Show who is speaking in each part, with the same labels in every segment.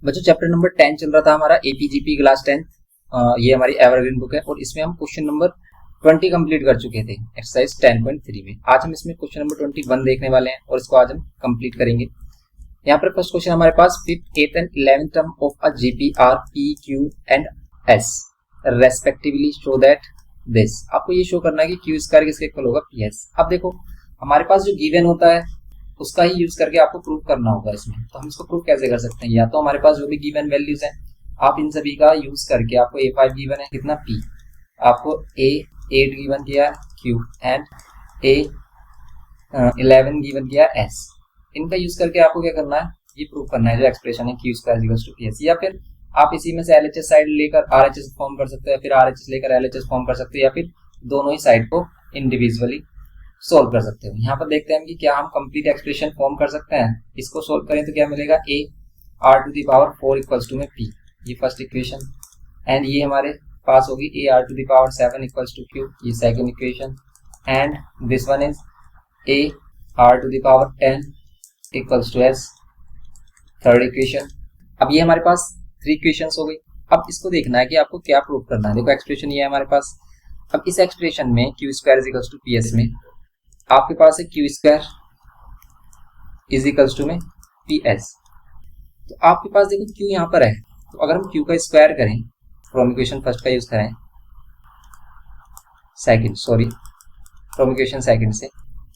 Speaker 1: बच्चों chapter number 10 चल रहा था हमारा एपीजीपी क्लास 10। ये हमारी एवरग्रीन बुक है और इसमें हम क्वेश्चन नंबर 20 कंप्लीट कर चुके थे एक्सरसाइज 10.3 में। आज हम इसमें क्वेश्चन नंबर 21 देखने वाले हैं और इसको आज हम कंप्लीट करेंगे। यहाँ पर फर्स्ट क्वेश्चन हमारे पास 5th, 8th and 11th term of a GP R P Q and S respectively show that this. आपको ये शो करना है कि क्यू स्क्वायर किसके इक्वल होगा पी एस। अब देखो हमारे पास जो गिवन होता है उसका ही यूज करके आपको प्रूव करना होगा इसमें। तो हम इसको प्रूव कैसे कर सकते हैं, या तो हमारे पास जो भी गिवन वैल्यूज हैं आप इन सभी का यूज करके, आपको A5 गिवन है कितना P, आपको A8 गिवन किया Q एंड A11 गिवन किया S, इनका यूज करके आपको क्या करना है, ये प्रूव करना है जो एक्सप्रेशन है Q square equals to PS। या फिर आप इसी में से LHS साइड लेकर RHS फॉर्म कर सकते हो, या फिर RHS लेकर LHS फॉर्म कर सकते हो, या फिर दोनों ही साइड को इंडिविजुअली सोल्व कर सकते हो। यहाँ पर देखते हैं कि क्या हम कंप्लीट एक्सप्रेशन फॉर्म कर सकते हैं। इसको सोल्व करें तो क्या मिलेगा, A R to the power 4 equals to में P, ये फर्स्ट इक्वेशन, एंड ये हमारे पास होगी A R to the power 7 equals to Q, ये second equation, and this one is A R to the power 10 equals to S, third equation. अब ये हमारे पास 3 इक्वेशंस हो गई। अब इसको देखना है कि आपको क्या प्रूव करना है। देखो एक्सप्रेशन ये है हमारे पास। अब इस एक्सप्रेशन में Q square equals to PS में आपके पास है Q square is equals to में PS। तो आपके पास देखो Q यहाँ पर है, तो अगर हम Q का स्क्वायर करें, फ्रॉम इक्वेशन फर्स्ट का यूज करें, फ्रॉम इक्वेशन सेकंड से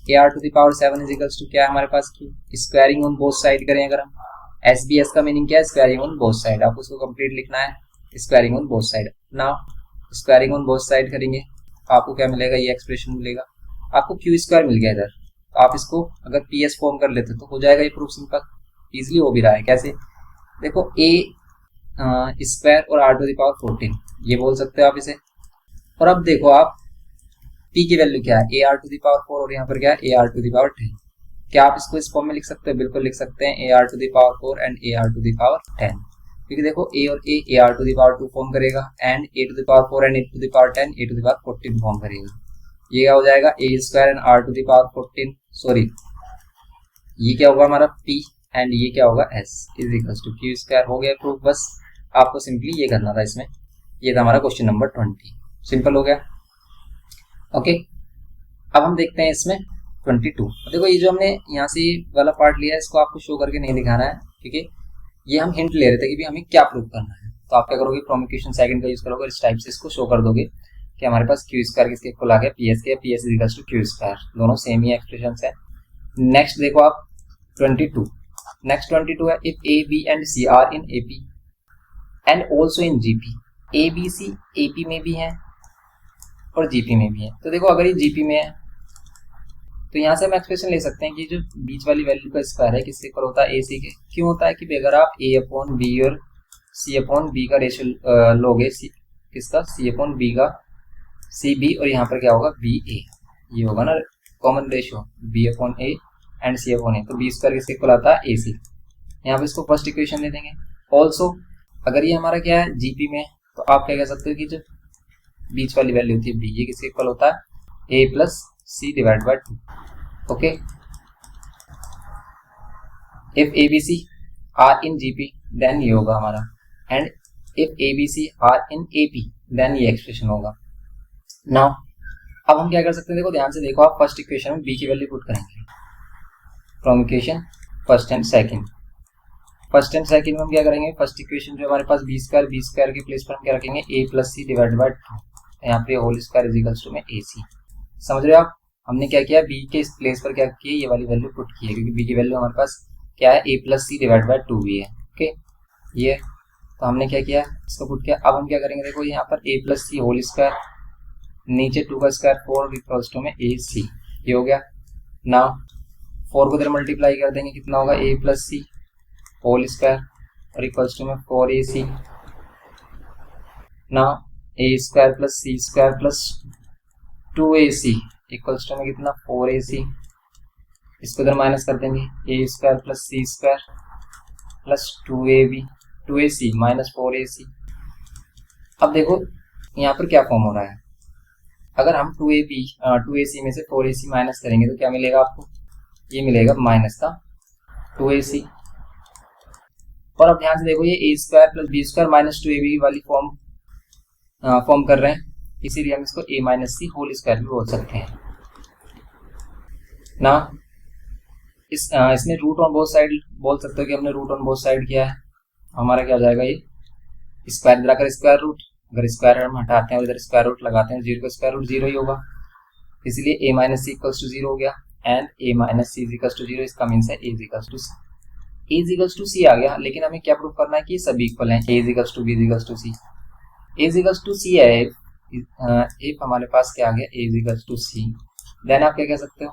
Speaker 1: AR to the power 7 is equals to क्या है हमारे पास Q, squaring on both side करें अगर हम, SBS का मीनिंग क्या है, स्क्वायरिंग ऑन बोथ साइड। आपको उसको कंप्लीट लिखना है, squaring on both side. Now squaring on both side करेंगे आपको क्या मिलेगा, ये एक्सप्रेशन मिलेगा। आपको Q स्क्वायर मिल गया इधर, तो आप इसको अगर PS फॉर्म कर लेते तो हो जाएगा ये प्रूफ सिंपल, इजीली हो भी रहा है। कैसे, देखो A स्क्वायर और R टू द पावर 14 ये बोल सकते हो आप इसे। और अब देखो आप P की वैल्यू क्या है, AR टू द पावर 4 और यहाँ पर क्या है AR टू द पावर 10। क्या आप इसको इस फॉर्म में लिख सकते हो, बिल्कुल लिख सकते हैं, AR to the power 4 and AR to the power 10, क्योंकि देखो A और A AR to the power 2 form करेगा, and A to the power 4 and A to the power 10 A to the power 14 form करेगा। ये क्या हो जाएगा, A square and R to the power 14, sorry ये क्या होगा हमारा P एंड ये क्या होगा S is equals to Q square. हो गया प्रूफ। बस आपको सिंपली ये करना था इसमें। ये था हमारा क्वेश्चन नंबर 20, सिंपल हो गया। ओके, अब हम देखते हैं इसमें 22। देखो ये जो हमने यहाँ से वाला पार्ट लिया है इसको आपको शो करके नहीं दिखाना है, क्योंकि ये हम हिंट ले रहे थे कि हमें क्या प्रूव करना है। तो आप क्या करोगे, फ्रॉम इक्वेशन सेकंड का यूज करोगे, इस टाइप से इसको शो कर दोगे कि हमारे पास Q स्क्वायर किसके इक्वल आ गया, PS के, PS is equals to Q square, दोनों सेम ही एक्सप्रेशंस है। नेक्स्ट देखो आप 22, नेक्स्ट 22 है, if A B and C are in AP and also in GP, A B C AP में भी है और GP में भी है। तो देखो अगर ये GP में है तो यहाँ से हम एक्सप्रेशन ले सकते हैं कि जो बीच वाली वैल्यू का स्क्वायर है किसके इक्वल होता है, AC के। क्यों होता है कि अगर आप A अपॉन B और C अपॉन B का रेशियो लोगे, किसका, C अपॉन B का, CB और यहाँ पर क्या होगा BA, ये होगा ना common ratio B upon A and C upon A, तो B स्क्वायर किसके इक्वल आता है AC। यहाँ पे इसको फर्स्ट इक्वेशन दे देंगे। ऑल्सो अगर ये हमारा क्या है GP में, तो आप क्या कह सकते हो कि जो बीच वाली वैल्यू होती है B, ये किसके इक्वल होता है A plus C divide by 2। Okay, if ABC are in GP then ये होगा हमारा, and if ABC are in AP then ये एक्सप्रेशन होगा। नाउ अब हम क्या कर सकते हैं, देखो ध्यान से देखो आप, फर्स्ट इक्वेशन में B की वैल्यू पुट करेंगे from equation first and second. First and second में हम क्या करेंगे, फर्स्ट इक्वेशन जो हमारे पास B स्क्वायर के प्लेस पर हम क्या रखेंगे A plus C divide by 2, यहाँ पे whole square is equals to में AC। समझ रहे हो आप, हमने क्या किया, B के इस प्लेस पर क्या किया, ये वाली वैल्यू पुट की है, क्योंकि B की वैल्यू हमारे पास क्या है A plus C divide by 2 भी है। ओके, ये तो हमने क्या किया, इसको पुट किया। अब हम क्या करेंगे, देखो यहाँ पर A plus C whole square, नीचे 2 का स्क्वायर 4 इक्वल्स टू में AC, ये हो गया। ना 4 को इधर मल्टीप्लाई कर देंगे, कितना होगा A plus C whole square और इक्वल्स टू में 4AC। ना A square plus C square plus 2AC equals to में कितना 4AC, इसको इधर माइनस कर देंगे, A square plus C square plus 2AC minus 4AC। अब देखो यहाँ पर क्या फॉर्म हो रहा है, अगर हम 2AC में से 4AC माइनस करेंगे तो क्या मिलेगा आपको, ये मिलेगा माइनस का 2AC। और अब ध्यान से देखो ये A square plus B square minus 2ab वाली फॉर्म कर रहे हैं, इसीलिए हम इसको a minus c whole square भी बोल सकते हैं ना। इसमें रूट ऑन बोथ साइड बोल सकते हो कि हमने रूट ऑन बोथ साइड किया है, हमारा क्या हो जाएगा ये स्क्वायर इधर आकर स्क्वायर रूट, अगर स्क्वायर हम हटाते हैं और इधर स्क्वायर रूट लगाते हैं, जीरो का स्क्वायर रूट जीरो ही होगा, इसलिए a minus C equals to zero हो गया and a minus C equals to zero, इसका मीन्स है a equals to C. a equals to C आ गया, लेकिन हमें क्या प्रूव करना है कि ये सभी इक्वल हैं, a equals to b equals to C. a equals to C है इफ हमारे पास क्या आ गया a equals to C, then आप क्या कह सकते हो,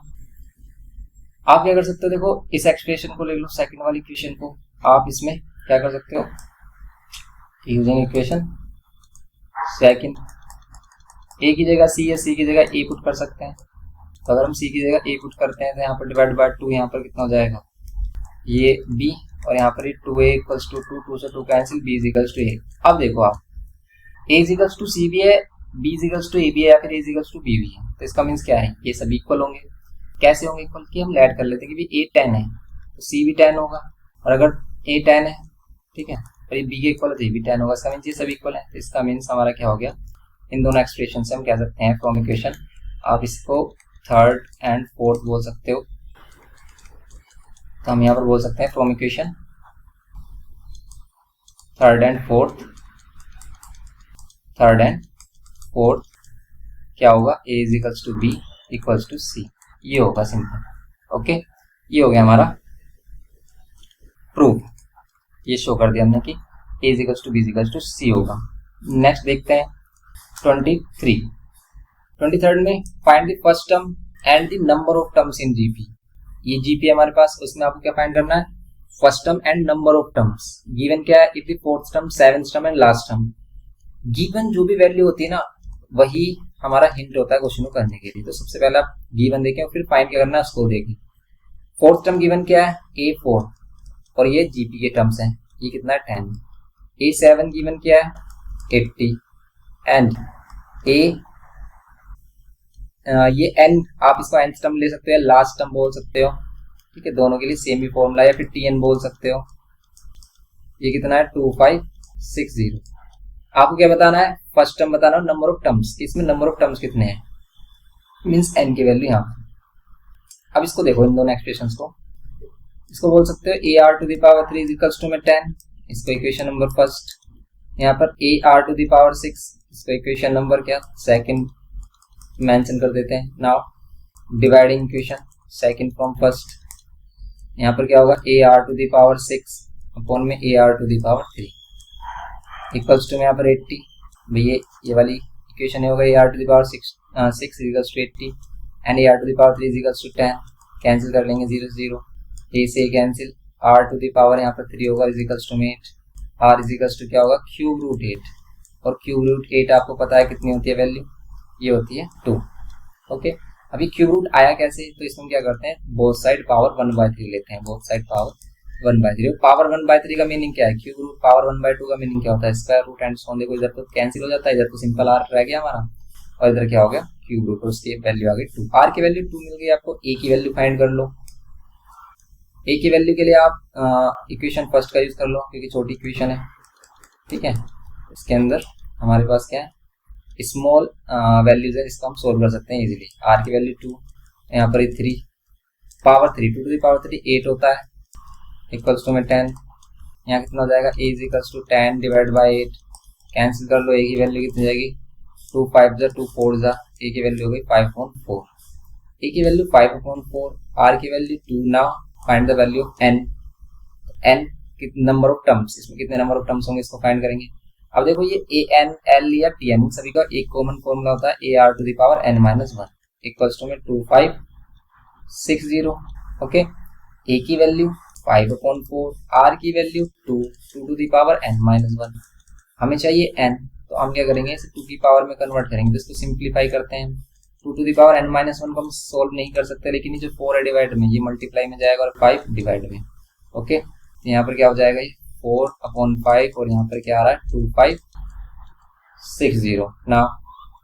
Speaker 1: आप क्या कर सकते हो, देखो इस एक्सप्रेशन को ले लो, सेकंड वाली इक्वेशन को, आप इसमें क्या कर सकते हो, यूजिंग इक्वेशन सेकंड, a की जगह c है, c की जगह a पुट कर सकते हैं, तो अगर हम c की जगह a पुट करते हैं तो यहाँ पर डिवाइड बाय 2, यहाँ पर कितना हो जाएगा ये b, और यहाँ पर 2a इक्वल्स टू 2, 2 से 2 cancel, b equals to a। अब देखो आप a इक्वल्स टू c भी है, b इक्वल्स टू a भी है, या फिर a इक्वल्स टू b भी है, तो इसका मीन्स क्या है, ये सभी इक्वल होंगे। कैसे होंगे इक्वल, कि हम ऐड कर लेते हैं कि a 10 है तो c भी 10 होगा, और अगर a 10 है ठीक है और ये b के इक्वल है तो ये भी 10 होगा, इसका मीन्स ये सभी इक्वल है, तो इसका मीन्स हमारा क्या हो गया, इन दोनों एक्सप्रेशन से हम कह सकते हैं फ्रॉम इक्वेशन, आप इसको थर्ड एंड फोर्थ बोल सकते हो, तो हम यहाँ पर बोल सकते हैं from equation third and fourth क्या होगा, a is equals to b equals to c, ये होगा सिंपल। ओके, ये हो गया हमारा प्रूफ, ये शो कर दिया हमने कि a is equals to b equals to c होगा। नेक्स्ट देखते हैं 23rd में find the first term and the number of terms in GP. ये जीपी हमारे पास, उसमें आपको क्या फाइंड करना है, first term and number of terms. Given क्या है, if the fourth term, seventh term and last term. Given जो भी वैल्यू होती है ना, वही हमारा हिंट होता है क्वेश्चन को करने के लिए। तो सबसे पहले आप गिवन देखें और फिर फाइंड क्या करना है उसको देखें। फोर्थ टर्म गिवन क्या है, a4, और ये जीपी के टर्म्स हैं, ये कितना है 10। a7 गिवन क्या है 80 एंड ये n, आप इसको nth टर्म ले सकते हो, लास्ट टर्म बोल सकते हो, ठीक है, दोनों के लिए सेम ही फॉर्मूला, या फिर tn बोल सकते हो। ये कितना है 2560। आपको क्या बताना है, फर्स्ट टर्म बताना है, नंबर ऑफ टर्म्स, इसमें नंबर ऑफ टर्म्स कितने हैं, मींस n की वैल्यू यहाँ। अब इसको देखो, इन दोनों एक्सप्रेशंस को, इसको बोल सकते हो ar to the power 3 equals to में 10, इसको इक्वेशन नंबर फर्स्ट। यहाँ पर ar टू द पावर 6, इसको इक्वेशन नंबर क्या सेकंड मेंशन कर देते हैं। Now dividing equation second from first, यहाँ पर क्या होगा ar to the power 6 upon में ar to the power 3 equals to में यहाँ पर 80। भैया ये वाली इक्वेशन होगा ar to the power 6 equals to 80 and ar to the power 3 equals to 10, cancel कर लेंगे 0 0, a से cancel, r to the power यहाँ पर 3 होगा इज इक्वल्स टू में 8, r इज इक्वल्स टू क्या होगा क्यूब रूट 8, और क्यूब रूट 8 आपको पता है कितनी होती है वैल्यू, ये होती है 2। ओके, अभी क्यूब रूट आया कैसे, तो इसमें क्या करते हैं, बोथ साइड पावर 1/3 लेते हैं, बोथ साइड पावर 1/3। पावर 1/3 का मीनिंग क्या है, क्यूब रूट पावर 1/2 का मीनिंग क्या होता है, square root and so on. देखो इधर तो कैंसिल हो जाता है, इधर तो सिंपल r रह गया हमारा, और इधर क्या हो गया क्यूब रूट, और उसकी वैल्यू आ गई 2। r की वैल्यू 2 मिल गई आपको, a की वैल्यू फाइंड कर लो। a की वैल्यू के लिए आप इक्वेशन फर्स्ट का यूज कर लो, क्योंकि छोटी इक्वेशन है, ठीक है। इसके अंदर हमारे पास क्या है, स्मॉल वैल्यूज है, इसको हम सोल्व कर सकते हैं इजीली। r की वैल्यू 2, यहाँ पर 3, पावर 3, 2 टू द पावर 3 8 होता है, इक्वल्स टू में 10, यहाँ कितना हो जाएगा, a is equals to 10 divide by 8, cancel कर लो, a की वैल्यू कितनी जाएगी 2 5 जा 2 4 जा, a की वैल्यू हो गई 5/4, a की वैल्यू 5/4, r की value 2। Now find the value of n, number of terms, इसमें कितने नंबर ऑफ टर्म्स होंगे इसको फाइंड करेंगे। अब देखो ये an l या tn सभी का एक कॉमन फॉर्मूला होता है, ar to the power n-1 equals to में 2560। ओके, a की वैल्यू 5/4, r की value 2 to the power n-1, हमें चाहिए n, तो हम क्या करेंगे, इसे 2 की पावर में कन्वर्ट करेंगे, तो इसको सिंप्लीफाई करते हैं। 2 टू द पावर n-1 को हम सोल्व नहीं कर सकते, लेकिन ये जो 4 है डिवाइड में, ये मल्टीप्लाई में जाएगा, और 5 डिवाइड में। ओके, तो यहाँ पर क्या हो जाएगा, ये 4/5, और यहाँ पर क्या आ रहा है 2560। ना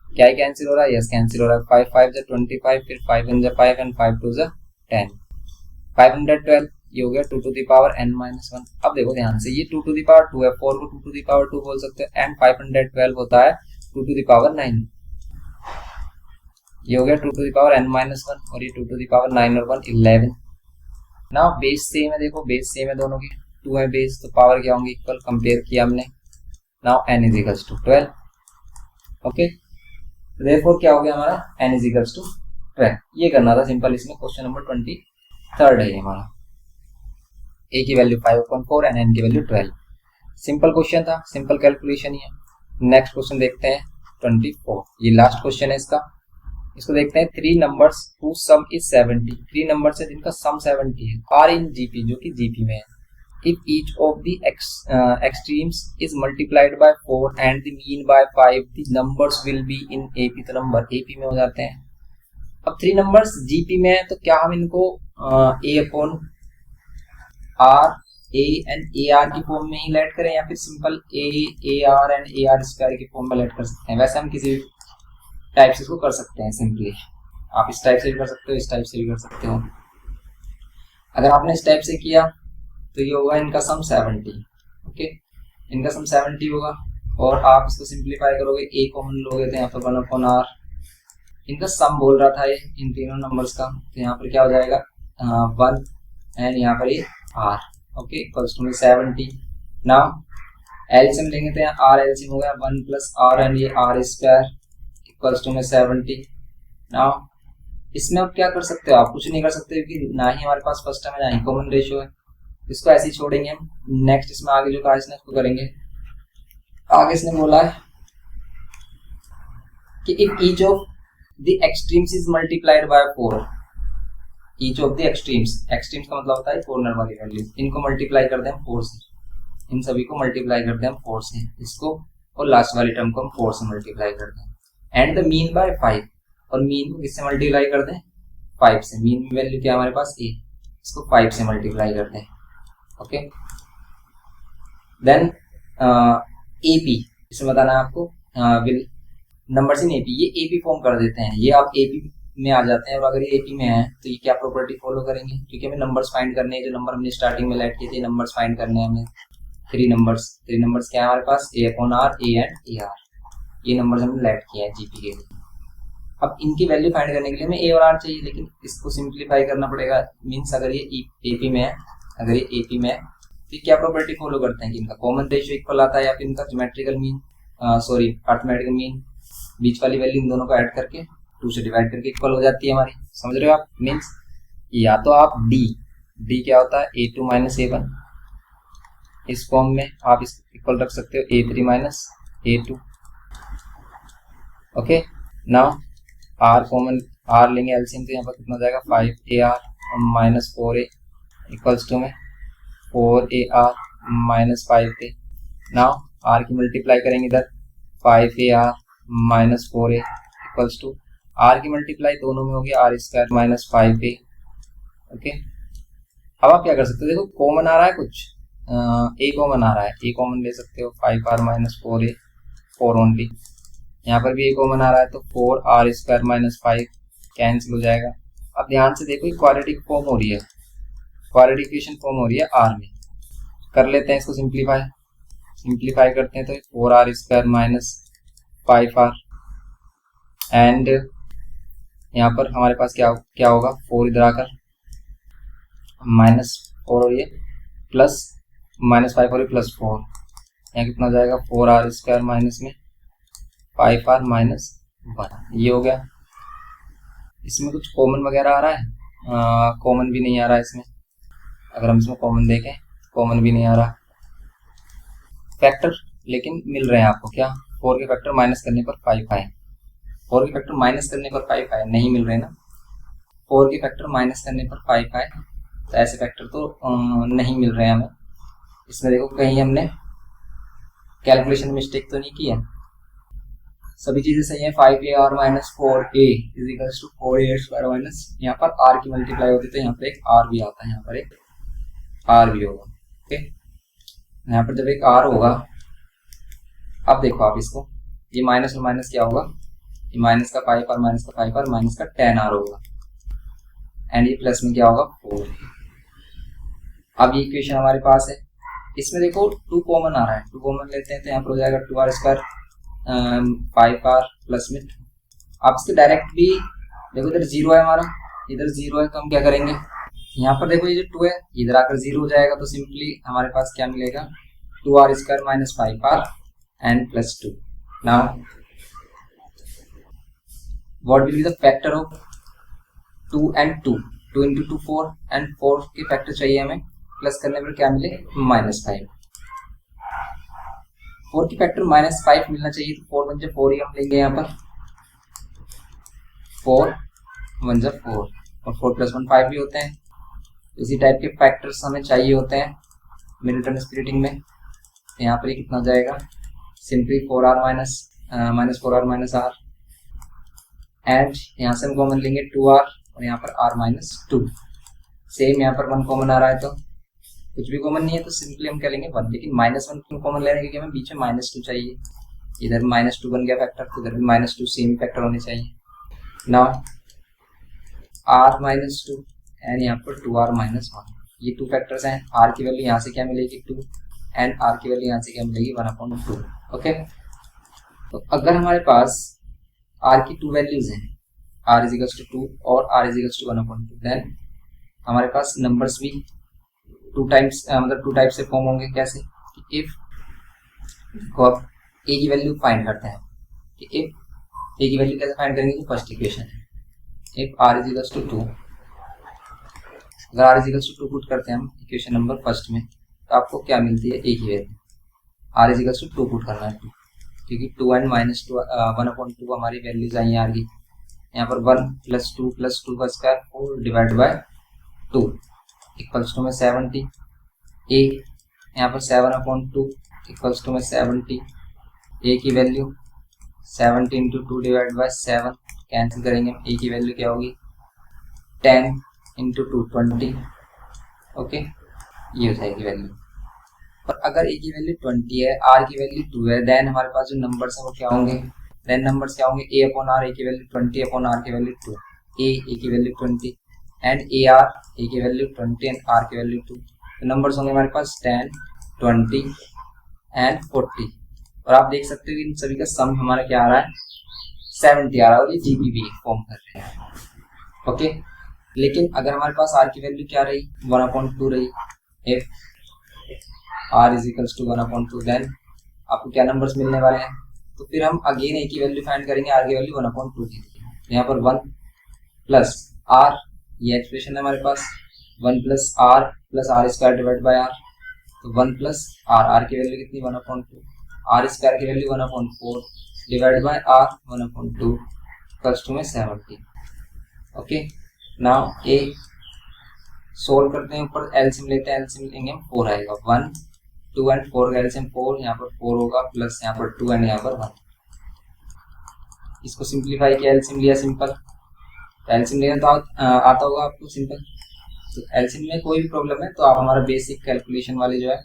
Speaker 1: क्या ही कैंसिल हो रहा है, यस कैंसिल हो रहा है, 5 5 जा 25, फिर 5 1 जा 5 एंड 5 2 जा 10, 512, ये हो गया 2 to the power n-1। अब देखो ध्यान से, ये 2 to the power 2 है, 4 को 2 to the power 2 बोल सकते हो, एंड 512 होता है 2 to the power 9। ये हो गया 2 to the power n-1 और ये 2 to the power 9 और 1 11। ना बेस सेम है, देखो बेस सेम है दोनों की, 2 है बेस, तो पावर क्या होंगे इक्वल, कंपेयर किया हमने। Now n is equals to 12। Okay, therefore क्या हो गया हमारा, n इज इक्वल्स टू 12। ये करना था सिंपल, इसमें क्वेश्चन नंबर 23 है ये हमारा। a की वैल्यू 5/4 एंड n की वैल्यू 12। सिंपल क्वेश्चन था, सिंपल कैलकुलेशन ही है। नेक्स्ट क्वेश्चन देखते हैं 24, ये लास्ट क्वेश्चन है इसका। इसको देखते हैं, 3 numbers whose sum is 70। 3 numbers है जिनका सम 70 है, आर इन जीपी, जो कि जीपी में है। If each of the extremes is multiplied by 4 and the mean by 5, the numbers will be in AP। तो नंबर AP में हो जाते हैं। अब 3 नंबर्स जीपी में है, तो क्या हम इनको A upon r, a and a r की फॉर्म में ही लेट करें, या फिर simple a r and a r square की फॉर्म में लेट कर सकते हैं। वैसे हम किसी भी टाइप से इसको कर सकते हैं सिंपली। आप इस टाइप से भी कर सकते हो, इस टाइप से भी कर सकते हो। अगर आपने इस टाइप से किया तो ये होगा इनका सम 70। ओके, इनका सम 70 होगा, और आप इसको सिंप्लीफाई करोगे, ए कॉमन लोगे तो यहाँ पर 1/r। इनका सम बोल रहा था ये इन तीनों नंबर्स का, तो यहाँ पर क्या हो जाएगा 1 एंड यहाँ पर ये r। Okay, equals to 70। Now LCM लेंगे तो यहाँ r एलसीएम हो गया 1 + r एंड ये r square equals to 70। Now इसमें आप क्या कर सकते हो, आप कुछ नहीं कर सकते क्योंकि ना ही हमारे पास फर्स्ट टर्म है ना ही कॉमन रेशियो है, इसको ऐसे ही छोड़ेंगे हम। नेक्स्ट इसमें आगे जो कहा इसने उसको करेंगे। आगे इसने बोला है कि if each of the extremes is multiplied by 4, each of the extremes, extremes का मतलब होता है कॉर्नर वाली वैल्यू, इनको मल्टीप्लाई कर दें हम 4 से, इन सभी को मल्टीप्लाई कर दें हम 4 से, इसको और लास्ट वाली टर्म को हम 4 से मल्टीप्लाई कर दें, एंड द मीन बाय 5, और मीन को किससे मल्टीप्लाई कर दें 5 से। मीन वैल्यू क्या हमारे पास a, इसको 5 से मल्टीप्लाई कर दें। ओके, देन एपी, इसमें बताना है आपको विल नंबर्स इन एपी, ये एपी फॉर्म कर देते हैं, ये आप एपी में आ जाते हैं। और अगर ये एपी में है तो ये क्या प्रॉपर्टी फॉलो करेंगे, क्योंकि हमें नंबर्स फाइंड करने हैं, जो नंबर हमने स्टार्टिंग में लेट किए थे नंबर्स फाइंड करने हैं हमें। 3 नंबर्स क्या है हमारे पास, a/r, a एंड ar, ये नंबर्स हमने लेट किए हैं जीपी के लिए। अब इनकी वैल्यू फाइंड करने के लिए हमें a और r चाहिए, लेकिन इसको सिंप्लीफाई करना पड़ेगा। मीन्स अगर ये एपी में है, अगर ये एपी में है तो क्या प्रॉपर्टी फॉलो करते हैं कि इनका कॉमन रेशियो इक्वल आता है, या फिर इनका ज्योमेट्रिकल मीन अर्थमेटिकल मीन, बीच वाली वैल्यू इन दोनों को ऐड करके 2 से डिवाइड करके इक्वल हो जाती है हमारी। समझ रहे हो आप? मीन्स या तो आप डी क्या होता है a2 - a1, इस फॉर्म में आप इस इक्वल रख सकते हो a3 - a2। Okay, now r common, r लेंगे एलसीएम, तो यहाँ पर कितना हो जाएगा 5ar - 4a इक्वल्स टू में 4ar - 5a। नाउ r की मल्टीप्लाई करेंगे इधर 5ar - 4a equals to, r की मल्टीप्लाई दोनों में होगी r² - 5a। ओके, अब आप क्या कर सकते हो, देखो कॉमन आ रहा है कुछ, a कॉमन आ रहा है, a कॉमन ले सकते हो 5r - 4a, 4 ओनली। यहाँ पर भी a कॉमन आ रहा है तो 4r² - 5 कैंसिल हो जाएगा। अब ध्यान से देखो, क्वाड्रेटिक फॉर्म हो रही है, क्वाड्रेटिक इक्वेशन फॉर्म हो रही है r में। कर लेते हैं इसको सिंप्लीफाई करते हैं तो 4r² - 5r, एंड यहाँ पर हमारे पास क्या होगा 4 इधर आकर -4 और ये प्लस -5 और ये +4, यहाँ कितना हो जाएगा 4r² माइनस में 5r - 1, ये हो गया। इसमें कुछ कॉमन वगैरह आ रहा है, कॉमन भी नहीं आ रहा है इसमें। अगर हम इसमें कॉमन देखें, कॉमन भी नहीं आ रहा। फैक्टर लेकिन मिल रहे हैं आपको, क्या 4 के फैक्टर माइनस करने पर 5 आए, 4 के फैक्टर माइनस करने पर 5 आए, नहीं मिल रहे ना। 4 के फैक्टर माइनस करने पर 5 आए, तो ऐसे फैक्टर तो नहीं मिल रहे हैं हमें। इसमें देखो कहीं हमने कैलकुलेशन मिस्टेक तो नहीं किया, सभी चीजें सही है। 5ar - 4a = 4a² माइनस, यहाँ पर r की मल्टीप्लाई होती है तो यहाँ पर एक r भी आता है, यहाँ पर एक r भी होगा। ओके, यहाँ पर जब एक r होगा, अब देखो आप इसको, ये माइनस और माइनस क्या होगा, ये माइनस का 5r माइनस का 5r माइनस का 10r होगा, एंड ये प्लस में क्या होगा 4। अब ये इक्वेशन हमारे पास है, इसमें देखो 2 कॉमन आ रहा है, 2 कॉमन लेते हैं तो यहाँ पर हो जाएगा 2r स्क्वायर 5r प्लस में 2। आप इसके डायरेक्ट भी देखो, इधर 0 है हमारा, इधर 0 है, तो हम क्या करेंगे, यहाँ पर देखो ये जो 2 है इधर आकर 0 हो जाएगा, तो सिंपली हमारे पास क्या मिलेगा, 2r square minus 5r and plus 2। Now what will be the factor of 2 and 2, 2 into 2 4 and 4 के फैक्टर चाहिए हमें, प्लस करने पर क्या मिले -5। 4 की फैक्टर -5 मिलना चाहिए, तो 4 1 4 ही हम लेंगे यहाँ पर, 4 1 4 और 4 + 1 5 भी होते हैं। इसी टाइप के फैक्टर्स हमें चाहिए होते हैं मिलिटन स्प्लिटिंग में। तो यहाँ पर ये कितना हो जाएगा, simply 4r minus 4r minus r, and यहाँ से हम कॉमन लेंगे 2r और यहाँ पर r - 2। सेम यहाँ पर 1 कॉमन आ रहा है, तो कुछ भी कॉमन नहीं है तो सिंपली हम क्या लेंगे 1, लेकिन -1 क्यों कॉमन लेने, क्योंकि हमें बीच में -2 चाहिए। इधर -2 बन गया फैक्टर, तो इधर भी -2 सेम फैक्टर होने चाहिए। नाउ r - 2 एंड यहाँ पर 2r - 1, ये 2 फैक्टर्स हैं। r की वैल्यू यहाँ से क्या मिलेगी 2 एंड r की वैल्यू यहाँ से क्या मिलेगी 1/2। ओके, तो अगर हमारे पास r की 2 वैल्यूज हैं, r = 2 और r = 1/2, देन हमारे पास नंबर्स भी 2 टाइप्स मतलब 2 टाइप से फॉर्म होंगे। कैसे, इफ को आप a की वैल्यू फाइंड करते हैं, कि इफ a की वैल्यू कैसे फाइंड करेंगे, फर्स्ट इक्वेशन है, इफ r = 2, अगर r = 2 पुट करते हैं हम इक्वेशन नंबर फर्स्ट में, तो आपको क्या मिलती है, a की वैल्यू, r = 2 पुट करना है, क्योंकि 2 and -2 1/2 हमारी वैल्यूज आई हैं r की। यहाँ पर 1 + 2 + 2 का square 4 divide by 2 equals to में 70। a यहाँ पर 7/2 इक्वल्स टू में 70, a की वैल्यू 70 × 2 डिवाइड बाय 7, कैंसिल करेंगे, a की वैल्यू क्या होगी 10 × 2 20। ओके, ये हो जाएगी वैल्यू। पर अगर a की वैल्यू 20 है, r की वैल्यू 2 है, देन हमारे पास जो नंबर्स हैं वो क्या होंगे, देन नंबर्स क्या होंगे, a/r, a की वैल्यू 20/r की वैल्यू 2, a की वैल्यू 20 एंड ar, a की वैल्यू 20 एंड r की वैल्यू 2। तो नंबर्स होंगे हमारे पास 10 20 एंड 40, और आप देख सकते हो कि इन सभी का सम हमारा क्या आ रहा है 70 आ रहा है, और ये GPB फॉर्म कर रहे हैं। ओके, लेकिन अगर हमारे पास r की वैल्यू क्या रही 1/2 रही, इफ r = 1/2, देन आपको क्या नंबर्स मिलने वाले हैं, तो फिर हम अगेन a की वैल्यू फाइंड करेंगे, r की वैल्यू 1/2 की। यहाँ पर 1 + r, ये एक्सप्रेशन है हमारे पास, 1 + r square divide by r, तो 1 + r की वैल्यू कितनी 1/2, r स्क्वायर की value 1/4 divide by r 1/2 equals to में 70। ओके, नाउ a सोल्व करते हैं, ऊपर एलसीएम लेते हैं, एलसीएम लेंगे हम 4 आएगा, 1 2 एंड 4 का एलसीएम 4, यहाँ पर 4 होगा, प्लस यहाँ पर 2 एंड यहाँ पर 1। इसको सिंप्लीफाई किया, एलसीएम लिया सिंपल, एलसीएम लेना तो आता होगा आपको सिंपल। तो एलसीएम में कोई भी प्रॉब्लम है तो आप हमारा बेसिक कैलकुलेशन वाले जो है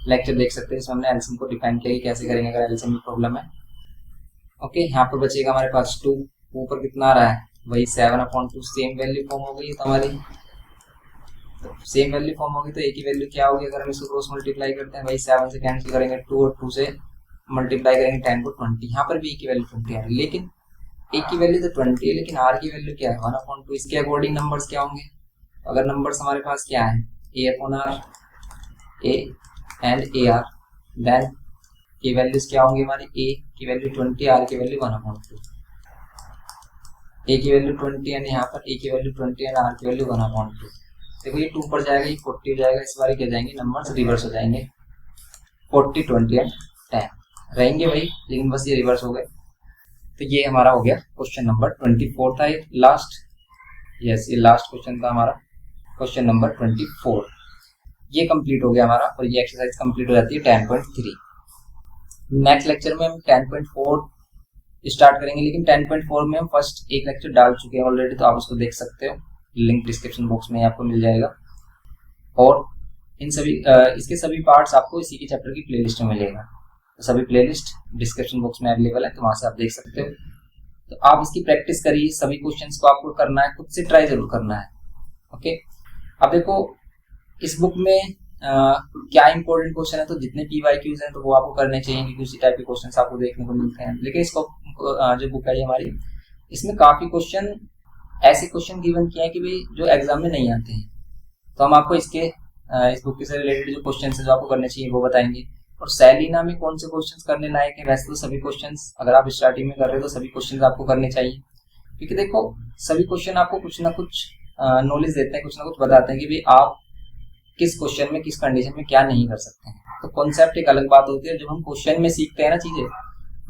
Speaker 1: लेक्चर देख सकते हैं, इसमें हमने एलसीएम को डिफाइन किया कि कैसे करेंगे अगर एलसीएम में प्रॉब्लम है। ओके, यहाँ पर बचेगा हमारे पास 2, ऊपर कितना आ रहा है वही 7/2, सेम वैल्यू फॉर्म हो गई है तो हमारी, सेम वैल्यू फॉर्म होगी तो a की वैल्यू क्या होगी, अगर हम इसको क्रॉस मल्टीप्लाई करते हैं, वही 7 से कैंसिल करेंगे 2 और 2 से मल्टीप्लाई करेंगे 10 को 20, यहाँ पर भी a की वैल्यू 20 आ रही है, लेकिन a की वैल्यू तो 20 है, लेकिन r की वैल्यू क्या है 1/2। इसके अकॉर्डिंग नंबर्स क्या होंगे, अगर नंबर्स हमारे पास क्या है a/r, a and ar, then की वैल्यूज क्या होंगी हमारी, a की वैल्यू 20, r की वैल्यू 1/2, a की वैल्यू 20 एंड यहाँ पर a की वैल्यू 20 एंड r की वैल्यू 1/2। देखो ये 2 पर जाएगा, ये 40 हो जाएगा, इस बार क्या जाएंगे नंबर्स रिवर्स हो जाएंगे, 40 20 एंड 10 रहेंगे भाई, लेकिन बस ये रिवर्स हो गए। तो ये हमारा हो गया क्वेश्चन नंबर 24 था, ये लास्ट, यस ये लास्ट क्वेश्चन था हमारा, क्वेश्चन नंबर 24। ये कंप्लीट हो गया हमारा, और ये एक्सरसाइज कंप्लीट हो जाती है 10.3। नेक्स्ट लेक्चर में हम 10.4 स्टार्ट करेंगे, लेकिन 10.4 में हम फर्स्ट एक लेक्चर डाल चुके हैं ऑलरेडी, तो आप उसको देख सकते हो, लिंक डिस्क्रिप्शन बॉक्स में आपको मिल जाएगा, और इन सभी इसके सभी पार्ट्स आपको इसी के चैप्टर की प्लेलिस्ट में मिलेगा, तो सभी प्लेलिस्ट डिस्क्रिप्शन बॉक्स में अवेलेबल है, तो वहां से आप देख सकते हो। तो आप इसकी प्रैक्टिस करिए, सभी क्वेश्चंस को आपको करना है, खुद से ट्राई जरूर करना है। ओके, अब देखो इस बुक में क्या इंपॉर्टेंट क्वेश्चन है, तो जितने PYQs हैं तो वो आपको करने चाहिए क्योंकि उसी टाइप के क्वेश्चन आपको देखने को मिलते हैं। लेकिन इसको जो बुक है हमारी, इसमें काफी क्वेश्चन ऐसे क्वेश्चन गिवन किए हैं कि भाई जो एग्जाम में नहीं आते हैं, तो हम आपको इस बुक से रिलेटेड जो क्वेश्चन है जो आपको करने चाहिए वो बताएंगे। और सेलिना में कौन से क्वेश्चंस करने लायक है, वैसे तो सभी क्वेश्चंस अगर आप स्टार्टिंग में कर रहे हो तो सभी क्वेश्चंस आपको करने चाहिए, क्योंकि देखो सभी क्वेश्चन आपको कुछ ना कुछ नॉलेज देते हैं, कुछ ना कुछ बताते हैं कि भाई आप किस क्वेश्चन में किस कंडीशन में क्या नहीं कर सकते हैं। तो कॉन्सेप्ट एक अलग बात होती है, जब हम क्वेश्चन में सीखते हैं ना चीजें,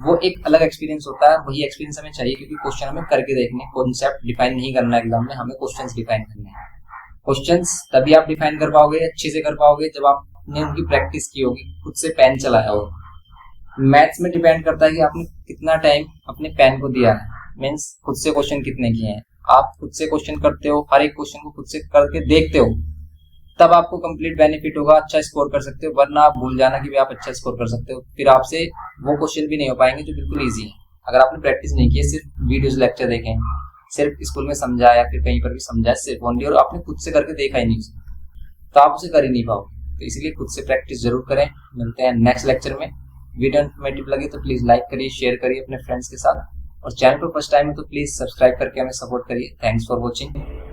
Speaker 1: वो एक अलग एक्सपीरियंस होता है, वही एक्सपीरियंस हमें चाहिए क्योंकि क्वेश्चन हमें करके देखने, कॉन्सेप्ट डिफाइन नहीं करना एग्जाम में, हमें क्वेश्चंस डिफाइन करने हैं। क्वेश्चंस तभी आप डिफाइन कर पाओगे, अच्छे से कर पाओगे जब आपने उनकी प्रैक्टिस की होगी, खुद से पेन चलाया होगा। मैथ्स में डिपेंड करता है कि आपने कितना टाइम अपने पेन को दिया है, मीन्स खुद से क्वेश्चन कितने किए हैं। आप खुद से क्वेश्चन करते हो, हर एक क्वेश्चन को खुद से करके देखते हो, तब आपको कंप्लीट बेनिफिट होगा, अच्छा स्कोर कर सकते हो। वरना आप भूल जाना कि भी आप अच्छा स्कोर कर सकते हो, फिर आपसे वो क्वेश्चन भी नहीं हो पाएंगे जो बिल्कुल ईजी है। अगर आपने प्रैक्टिस नहीं की है, सिर्फ वीडियोस लेक्चर देखे हैं, सिर्फ स्कूल में समझा या फिर कहीं पर भी समझा सिर्फ ओनली, और आपने खुद से करके देखा ही नहीं उसे, तो आप उसे कर ही नहीं पाओगे। तो इसलिए खुद से प्रैक्टिस जरूर करें। मिलते हैं नेक्स्ट लेक्चर में। वीडियो इन्फॉर्मेटिव लगे तो प्लीज लाइक करिए, शेयर करिए अपने फ्रेंड्स के साथ, और चैनल पर फर्स्ट टाइम है तो प्लीज सब्सक्राइब करके हमें सपोर्ट करिए। Thanks for watching.